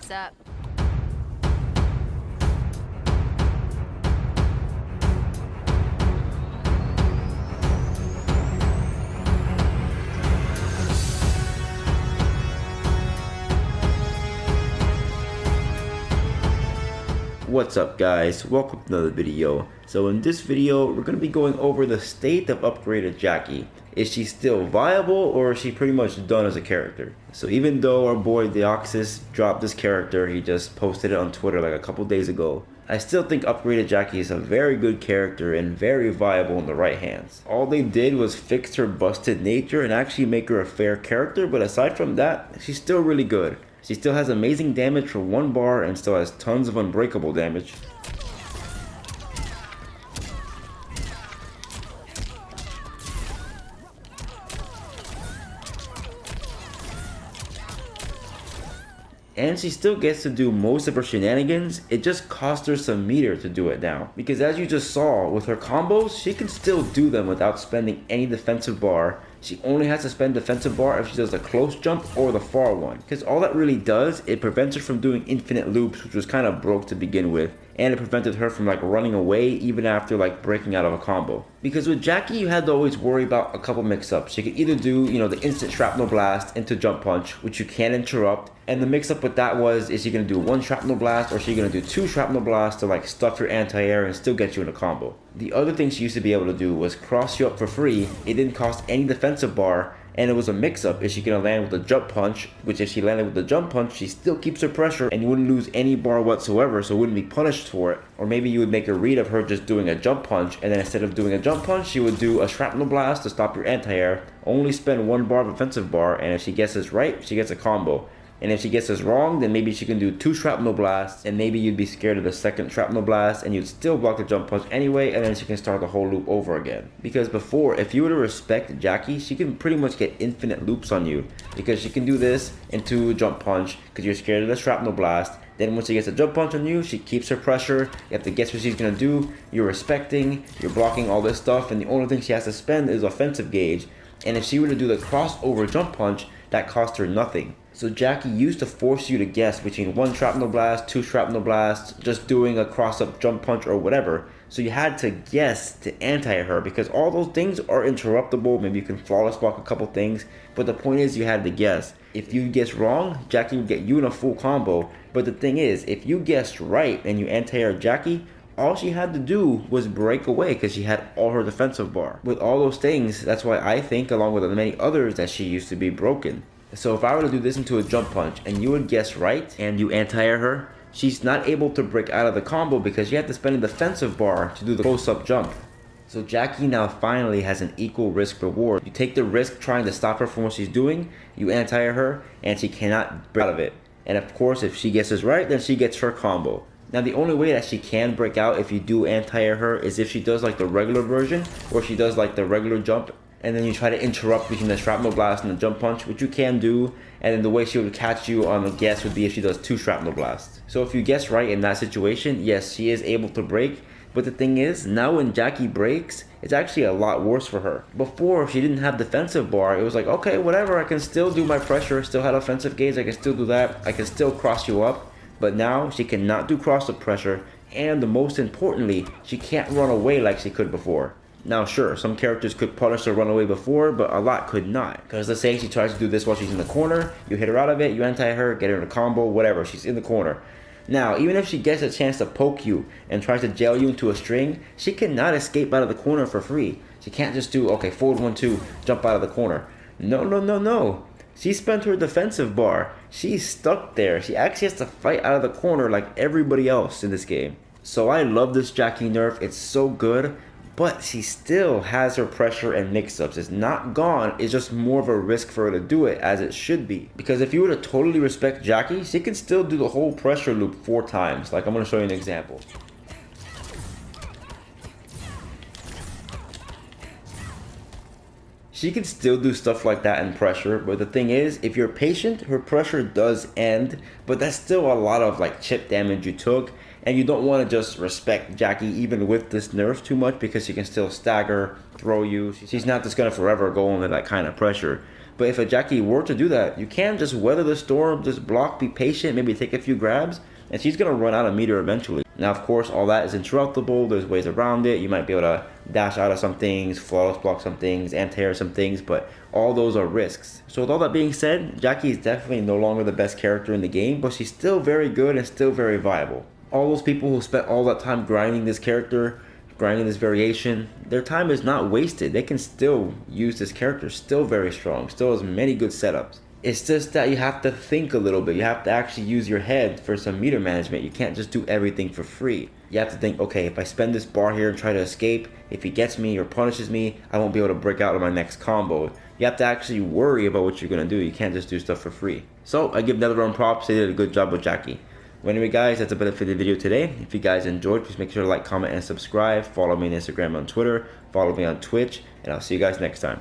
What's up? What's up guys, welcome to another video. So in this video we're going to be going over the state of upgraded Jacqui. Is she still viable or is she pretty much done as a character? So even though our boy Deoxys dropped this character, he just posted it on Twitter like a couple days ago, I still think upgraded Jacqui is a very good character and very viable in the right hands. All they did was fix her busted nature and actually make her a fair character, but aside from that, she's still really good. She still has amazing damage for 1 bar and still has tons of unbreakable damage. And she still gets to do most of her shenanigans. It just costs her some meter to do it now. Because as you just saw, with her combos, she can still do them without spending any defensive bar. She only has to spend defensive bar if she does the close jump or the far one. Because all that really does, it prevents her from doing infinite loops, which was kind of broke to begin with. And it prevented her from like running away even after like breaking out of a combo. Because with Jacqui you had to always worry about a couple mix-ups. She could either do, the instant shrapnel blast into jump punch, which you can interrupt. And the mix-up with that was, is she going to do 1 shrapnel blast or is she going to do 2 shrapnel blasts to like stuff your anti-air and still get you in a combo. The other thing she used to be able to do was cross you up for free. It didn't cost any defensive bar. And it was a mix-up. Is she going to land with a jump punch? Which if she landed with the jump punch, she still keeps her pressure and you wouldn't lose any bar whatsoever, so wouldn't be punished for it. Or maybe you would make a read of her just doing a jump punch, and then instead of doing a jump punch, she would do a shrapnel blast to stop your anti-air, only spend 1 bar of offensive bar, and if she guesses right, she gets a combo. And if she gets this wrong, then maybe she can do 2 shrapnel blasts, and maybe you'd be scared of the second shrapnel blast, and you'd still block the jump punch anyway, and then she can start the whole loop over again. Because before, if you were to respect Jacqui, she can pretty much get infinite loops on you, because she can do this into a jump punch, because you're scared of the shrapnel blast. Then once she gets a jump punch on you, she keeps her pressure. You have to guess what she's going to do. You're respecting, you're blocking all this stuff, and the only thing she has to spend is offensive gauge. And if she were to do the crossover jump punch, that cost her nothing. So Jacqui used to force you to guess between 1 shrapnel blast, 2 shrapnel blasts, just doing a cross-up jump punch or whatever. So you had to guess to anti her because all those things are interruptible. Maybe you can flawless block a couple things, but the point is you had to guess. If you guess wrong, Jacqui would get you in a full combo. But the thing is, if you guessed right and you anti-air Jacqui, all she had to do was break away because she had all her defensive bar. With all those things, that's why I think, along with many others, that she used to be broken. So if I were to do this into a jump punch and you would guess right and you anti-air her, she's not able to break out of the combo because you have to spend a defensive bar to do the close-up jump. So Jacqui now finally has an equal risk reward. You take the risk trying to stop her from what she's doing, you anti-air her, and she cannot break out of it. And of course, if she guesses right, then she gets her combo. Now the only way that she can break out if you do anti-air her is if she does like the regular version, or she does like the regular jump, and then you try to interrupt between the shrapnel blast and the jump punch, which you can do, and then the way she would catch you on the guess would be if she does 2 shrapnel blasts. So if you guess right in that situation, yes, she is able to break, but the thing is, now when Jacqui breaks, it's actually a lot worse for her. Before, if she didn't have defensive bar, it was like, okay, whatever, I can still do my pressure, still had offensive gauge, I can still do that, I can still cross you up, but now she cannot do cross-up pressure, and the most importantly, she can't run away like she could before. Now sure, some characters could punish her run away before, but a lot could not. Because let's say she tries to do this while she's in the corner, you hit her out of it, you anti her, get her in a combo, whatever, she's in the corner. Now, even if she gets a chance to poke you and tries to jail you into a string, she cannot escape out of the corner for free. She can't just do, okay, forward 1-2, jump out of the corner. No. She spent her defensive bar. She's stuck there. She actually has to fight out of the corner like everybody else in this game. So I love this Jacqui nerf, it's so good. But she still has her pressure and mix-ups. It's not gone, it's just more of a risk for her to do it as it should be. Because if you were to totally respect Jacqui, she can still do the whole pressure loop 4 times. Like I'm going to show you an example. She can still do stuff like that in pressure, but the thing is, if you're patient, her pressure does end, but that's still a lot of like chip damage you took, and you don't want to just respect Jacqui even with this nerf too much because she can still stagger, throw you. She's not just gonna forever go into that kind of pressure. But if a Jacqui were to do that, you can just weather the storm, just block, be patient, maybe take a few grabs, and she's going to run out of meter eventually. Now, of course, all that is interruptible. There's ways around it. You might be able to dash out of some things, flawless block some things, anti-air some things, but all those are risks. So with all that being said, Jacqui is definitely no longer the best character in the game, but she's still very good and still very viable. All those people who spent all that time grinding this character, grinding this variation, their time is not wasted. They can still use this character, still very strong, still has many good setups. It's just that you have to think a little bit. You have to actually use your head for some meter management. You can't just do everything for free. You have to think, okay, if I spend this bar here and try to escape, if he gets me or punishes me, I won't be able to break out of my next combo. You have to actually worry about what you're going to do. You can't just do stuff for free. So I give NetherRealm props. They did a good job with Jacqui. Well, anyway, guys, that's about it for the video today. If you guys enjoyed, please make sure to like, comment, and subscribe. Follow me on Instagram and Twitter. Follow me on Twitch. And I'll see you guys next time.